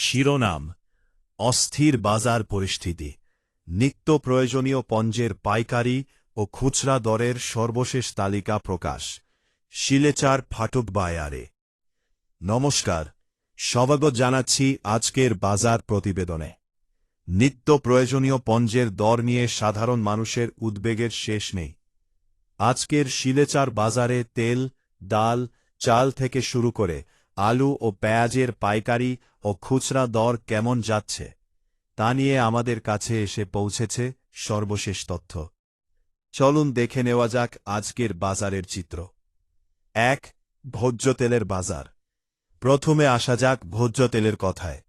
শিরোনাম অস্থির বাজার পরিস্থিতি, নিত্য প্রয়োজনীয় পণ্যের পাইকারি ও খুচরা দরের সর্বশেষ তালিকা প্রকাশ। শিলেচার ফাটক বায়ারে। নমস্কার, স্বাগত জানাচ্ছি আজকের বাজার প্রতিবেদনে। নিত্য প্রয়োজনীয় পণ্যের দর নিয়ে সাধারণ মানুষের উদ্বেগের শেষ নেই। আজকের শিলেচার বাজারে তেল, ডাল, চাল থেকে শুরু করে আলু ও পেঁয়াজের পাইকারি ও খুচরা দর কেমন যাচ্ছে তা নিয়ে আমাদের কাছে এসে পৌঁছেছে সর্বশেষ তথ্য। চলুন দেখে নেওয়া যাক আজকের বাজারের চিত্র। ১. ভোজ্য তেলের বাজার। প্রথমে আসা যাক ভোজ্য তেলের কথায়।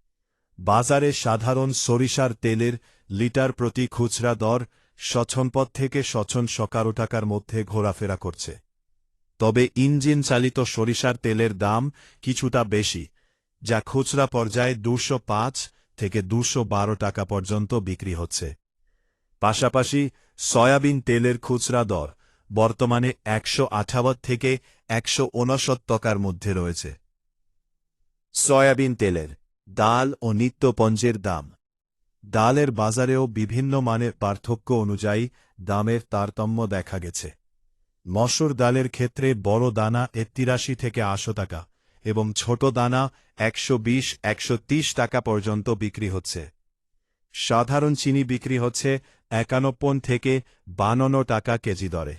বাজারে সাধারণ সরিষার তেলের লিটার প্রতি খুচরা দর ৫৭ থেকে ১৭ টাকার মধ্যে ঘোরাফেরা করছে। তবে ইঞ্জিন চালিত সরিষার তেলের দাম কিছুটা বেশি, যা খুচরা পর্যায়ে ২০৫ থেকে ২১২ টাকা পর্যন্ত বিক্রি হচ্ছে। পাশাপাশি সয়াবিন তেলের খুচরা দর বর্তমানে ১৫৮ থেকে ১৬৯ টাকার মধ্যে রয়েছে। সয়াবিন তেলের, ডাল ও নিত্যপণ্যের দাম। ডালের বাজারেও বিভিন্ন মানের পার্থক্য অনুযায়ী দামের তারতম্য দেখা গেছে। মসুর ডালের ক্ষেত্রে বড় দানা ৮৩ থেকে ৮০ টাকা এবং ছোট দানা ১২০-১৩০ টাকা পর্যন্ত বিক্রি হচ্ছে। সাধারণ চিনি বিক্রি হচ্ছে ৫১ থেকে ৫২ টাকা কেজি দরে।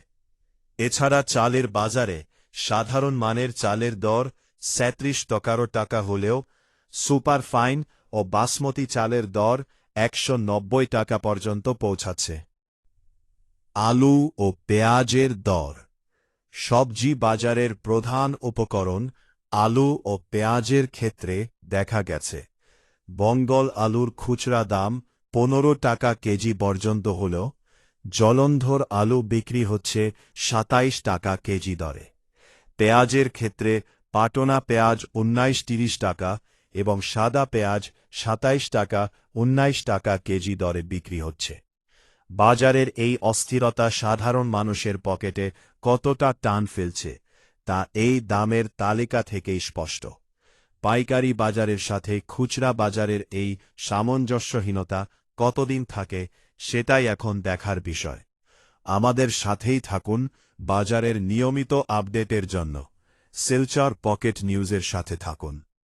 এছাড়া চালের বাজারে সাধারণ মানের চালের দর ৩৭ টাকা হলেও সুপার ফাইন ও বাসমতি চালের দর ১৯০ টাকা পর্যন্ত পৌঁছাচ্ছে। আলু ও পেঁয়াজের দর। সবজি বাজারের প্রধান উপকরণ আলু ও পেঁয়াজের ক্ষেত্রে দেখা গেছে বঙ্গল আলুর খুচরা দাম ১৫ টাকা কেজি পর্যন্ত হলেও জলন্ধর আলু বিক্রি হচ্ছে ২৭ টাকা কেজি দরে। পেঁয়াজের ক্ষেত্রে পাটনা পেঁয়াজ ১৯-৩০ টাকা এবং সাদা পেঁয়াজ ২৭ টাকা ১৯ টাকা কেজি দরে বিক্রি হচ্ছে। বাজারের এই অস্থিরতা সাধারণ মানুষের পকেটে কতটা টান ফেলছে তা এই দামের তালিকা থেকেই স্পষ্ট। পাইকারি বাজারের সাথে খুচরা বাজারের এই সামঞ্জস্যহীনতা কতদিন থাকে সেটাই এখন দেখার বিষয়। আমাদের সাথেই থাকুন বাজারের নিয়মিত আপডেটের জন্য। শিলচর পকেট নিউজের সাথে থাকুন।